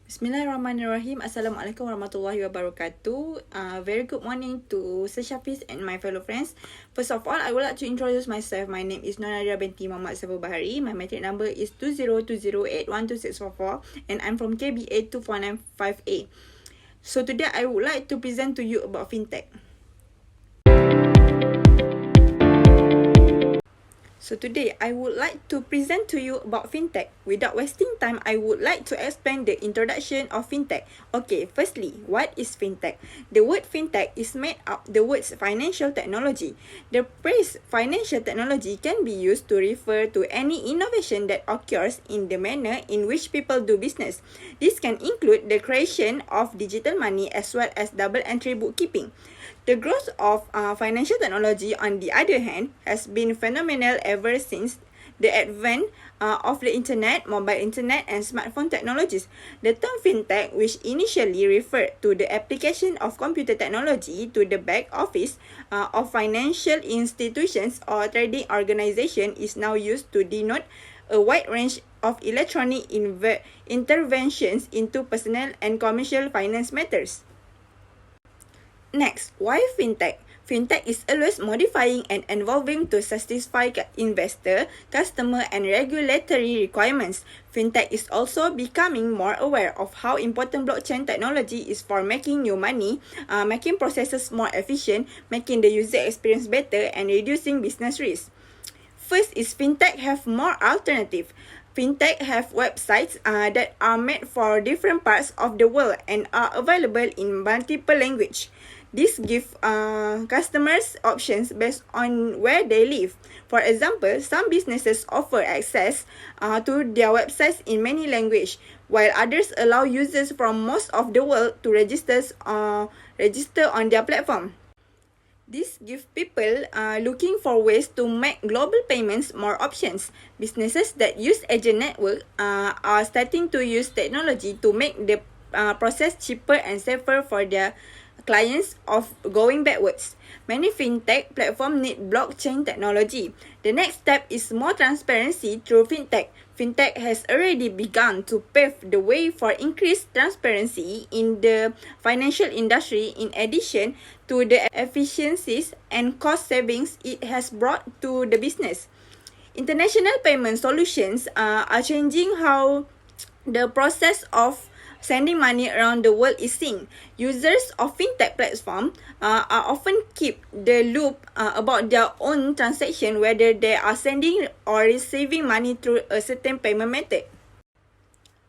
Bismillahirrahmanirrahim. Assalamualaikum warahmatullahi wabarakatuh. Very good morning to Sir Shafiz and my fellow friends. First of all, I would like to introduce myself. My name is Nonadia binti Muhammad Sabu Bahari. My matric number is 2020812644 and I'm from KB 82495A. So today I would like to present to you about Fintech. So today, I would like to present to you about Fintech. Without wasting time, I would like to explain the introduction of Fintech. Okay, firstly, what is Fintech? The word Fintech is made up the words financial technology. The phrase financial technology can be used to refer to any innovation that occurs in the manner in which people do business. This can include the creation of digital money as well as double entry bookkeeping. The growth of financial technology, on the other hand, has been phenomenal ever since the advent of the internet, mobile internet, and smartphone technologies. The term fintech, which initially referred to the application of computer technology to the back office of financial institutions or trading organizations, is now used to denote a wide range of electronic interventions into personal and commercial finance matters. Next, why Fintech? Fintech is always modifying and evolving to satisfy investor, customer, and regulatory requirements. Fintech is also becoming more aware of how important blockchain technology is for making new money, making processes more efficient, making the user experience better, and reducing business risk. First is Fintech have more alternative. Fintech have websites that are made for different parts of the world and are available in multiple languages. This gives customers options based on where they live. For example, some businesses offer access to their websites in many languages, while others allow users from most of the world to register on their platform. This gives people looking for ways to make global payments more options. Businesses that use agent network are starting to use technology to make the process cheaper and safer for their clients of going backwards. Many fintech platforms need blockchain technology. The next step is more transparency through fintech. Fintech has already begun to pave the way for increased transparency in the financial industry in addition to the efficiencies and cost savings it has brought to the business. International payment solutions are changing how the process of sending money around the world is seen. Users of fintech platforms are often keep the loop about their own transaction, whether they are sending or receiving money through a certain payment method.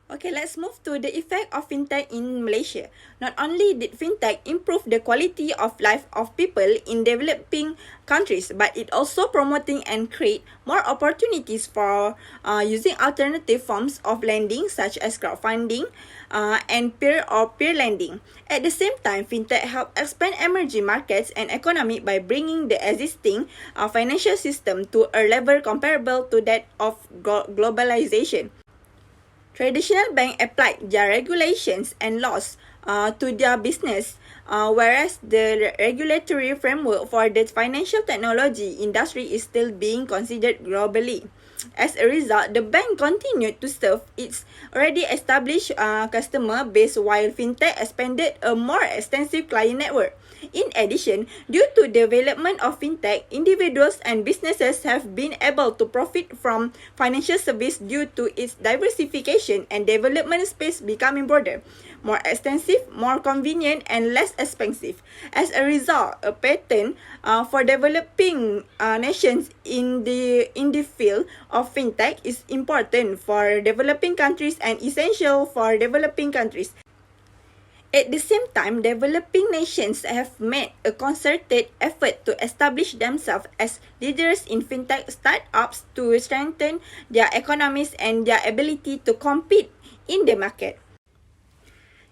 Okay, let's move to the effect of fintech in Malaysia. Not only did fintech improve the quality of life of people in developing countries, but it also promoting and create more opportunities for using alternative forms of lending such as crowdfunding and peer-to-peer lending. At the same time, fintech help expand emerging markets and economy by bringing the existing financial system to a level comparable to that of globalization. Traditional banks applied their regulations and laws to their business, whereas the regulatory framework for the financial technology industry is still being considered globally. As a result, the bank continued to serve its already established customer base while fintech expanded a more extensive client network. In addition, due to the development of fintech, individuals and businesses have been able to profit from financial service due to its diversification and development space becoming broader, more extensive, more convenient, and less expensive. As a result, a pattern for developing nations in the field of fintech is important for developing countries and essential for developing countries. At the same time, developing nations have made a concerted effort to establish themselves as leaders in fintech startups to strengthen their economies and their ability to compete in the market.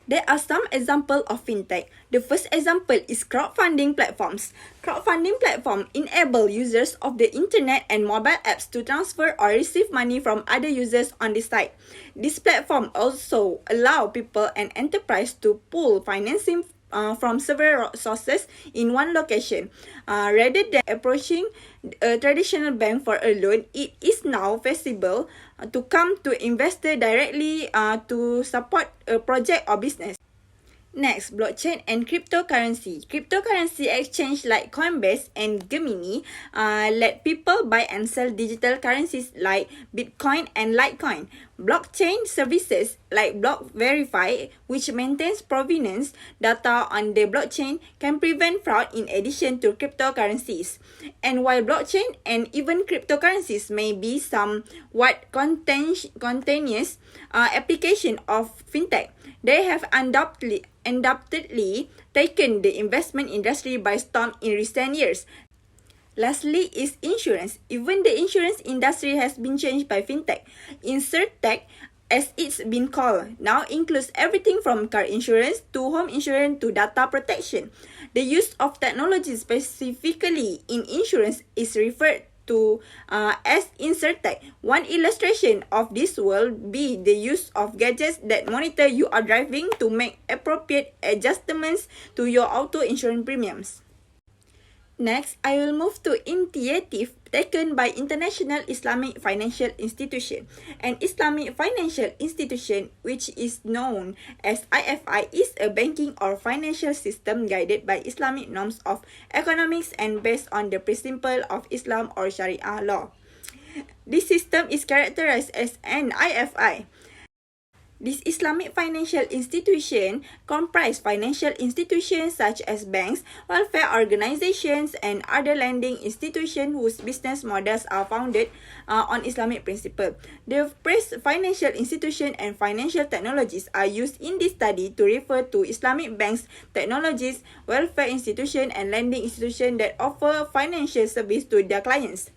There are some examples of fintech. The first example is crowdfunding platforms. Crowdfunding platforms enable users of the internet and mobile apps to transfer or receive money from other users on the site. This platform also allow people and enterprise to pool financing from several sources in one location. Rather than approaching a traditional bank for a loan, it is now feasible to come to investor directly to support a project or business. Next, blockchain and cryptocurrency. Cryptocurrency exchange like Coinbase and Gemini let people buy and sell digital currencies like Bitcoin and Litecoin. Blockchain services like Block Verify, which maintains provenance data on the blockchain, can prevent fraud in addition to cryptocurrencies. And while blockchain and even cryptocurrencies may be somewhat contagious application of fintech, they have undoubtedly taken the investment industry by storm in recent years. Lastly is insurance. Even the insurance industry has been changed by fintech. InsurTech, as it's been called, now includes everything from car insurance to home insurance to data protection. The use of technology specifically in insurance is referred to as InsurTech. One illustration of this will be the use of gadgets that monitor you are driving to make appropriate adjustments to your auto insurance premiums. Next, I will move to initiative taken by International Islamic Financial Institution. An Islamic financial institution, which is known as IFI, is a banking or financial system guided by Islamic norms of economics and based on the principle of Islam or Sharia law. This system is characterized as an IFI. This Islamic financial institution comprise financial institutions such as banks, welfare organizations, and other lending institutions whose business models are founded on Islamic principle. The phrase financial institution and financial technologies are used in this study to refer to Islamic banks, technologies, welfare institutions, and lending institutions that offer financial service to their clients.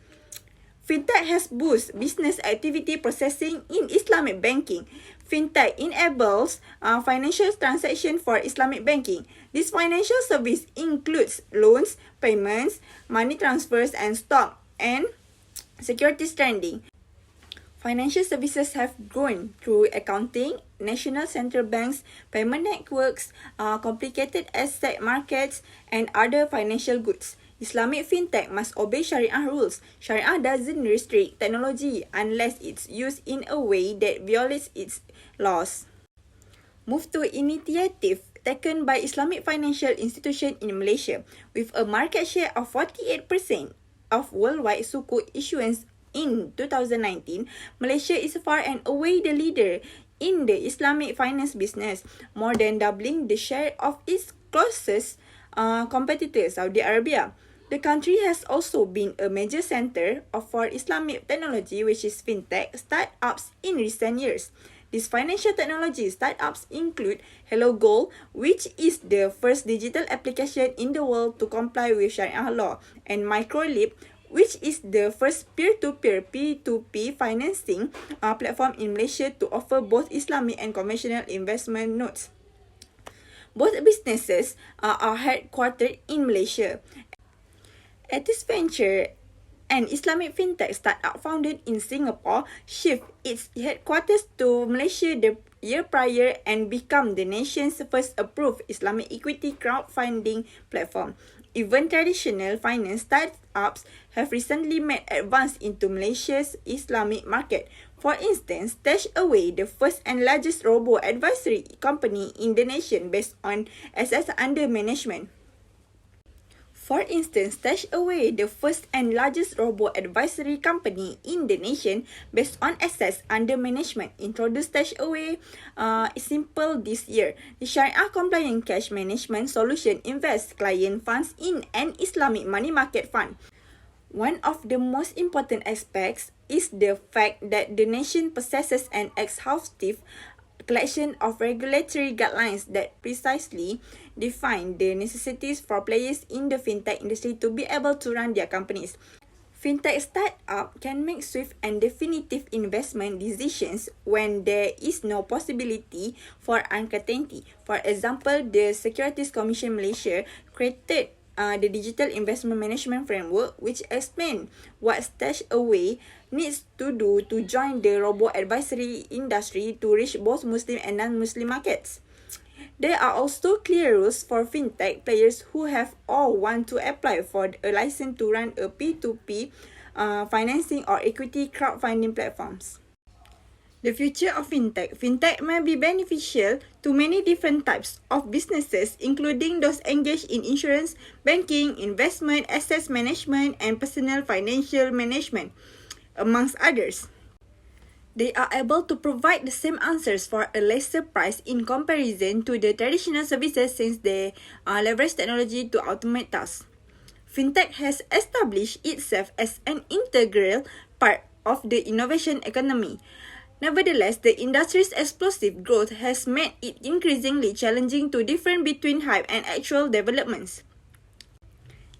Fintech has boosted business activity processing in Islamic banking. Fintech enables financial transaction for Islamic banking. This financial service includes loans, payments, money transfers, and stock and securities trading. Financial services have grown through accounting, national central banks, payment networks, complicated asset markets, and other financial goods. Islamic fintech must obey Sharia rules. Sharia doesn't restrict technology unless it's used in a way that violates its laws. Move to initiative taken by Islamic financial institution in Malaysia. With a market share of 48% of worldwide sukuk issuance in 2019, Malaysia is far and away the leader in the Islamic finance business, more than doubling the share of its closest competitor, Saudi Arabia. The country has also been a major center for Islamic technology, which is fintech startups in recent years. These financial technology startups include Hello Gold, which is the first digital application in the world to comply with Sharia law, and Microleap, which is the first peer-to-peer P2P financing platform in Malaysia to offer both Islamic and conventional investment notes. Both businesses are headquartered in Malaysia. Atis Venture, an Islamic fintech startup founded in Singapore, shifted its headquarters to Malaysia the year prior and became the nation's first approved Islamic equity crowdfunding platform. Even traditional finance startups have recently made advances into Malaysia's Islamic market. For instance, StashAway, the first and largest robo-advisory company in the nation based on assets under management. For instance, StashAway, the first and largest robo-advisory company in the nation based on assets under management, introduced StashAway Simple this year. The Sharia-compliant cash management solution invests client funds in an Islamic money market fund. One of the most important aspects is the fact that the nation possesses an exhaustive collection of regulatory guidelines that precisely define the necessities for players in the fintech industry to be able to run their companies. Fintech startup can make swift and definitive investment decisions when there is no possibility for uncertainty. For example, the Securities Commission Malaysia created the Digital Investment Management Framework, which explains what StashAway needs to do to join the robo-advisory industry to reach both Muslim and non-Muslim markets. There are also clear rules for fintech players who have or want to apply for a license to run a P2P financing or equity crowdfunding platforms. The future of fintech. Fintech may be beneficial to many different types of businesses, including those engaged in insurance, banking, investment, asset management, and personal financial management, amongst others. They are able to provide the same answers for a lesser price in comparison to the traditional services since they leverage technology to automate tasks. Fintech has established itself as an integral part of the innovation economy. Nevertheless, the industry's explosive growth has made it increasingly challenging to differentiate between hype and actual developments.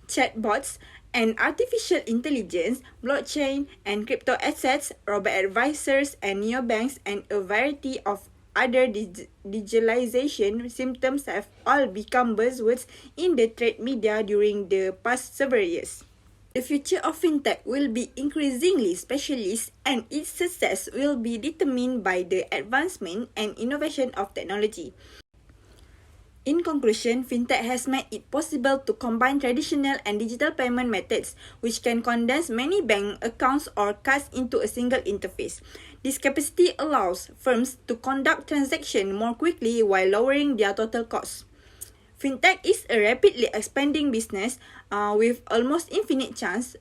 Chatbots and artificial intelligence, blockchain and crypto assets, robo-advisors and neobanks, and a variety of other digitalization symptoms have all become buzzwords in the trade media during the past several years. The future of fintech will be increasingly specialist, and its success will be determined by the advancement and innovation of technology. In conclusion, fintech has made it possible to combine traditional and digital payment methods, which can condense many bank accounts or cards into a single interface. This capacity allows firms to conduct transactions more quickly while lowering their total costs. Fintech is a rapidly expanding business with almost infinite chance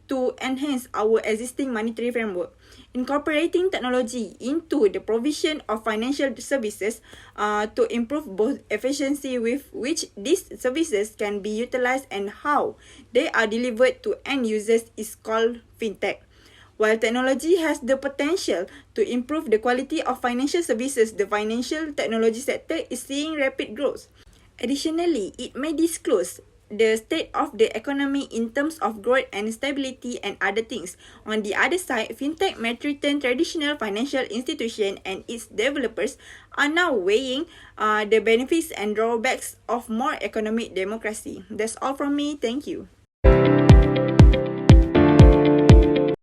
to enhance our existing monetary framework. Incorporating technology into the provision of financial services to improve both efficiency with which these services can be utilized and how they are delivered to end users is called fintech. While technology has the potential to improve the quality of financial services, the financial technology sector is seeing rapid growth. Additionally, it may disclose the state of the economy in terms of growth and stability and other things. On the other side, fintech may threaten traditional financial institutions, and its developers are now weighing the benefits and drawbacks of more economic democracy. That's all from me. Thank you.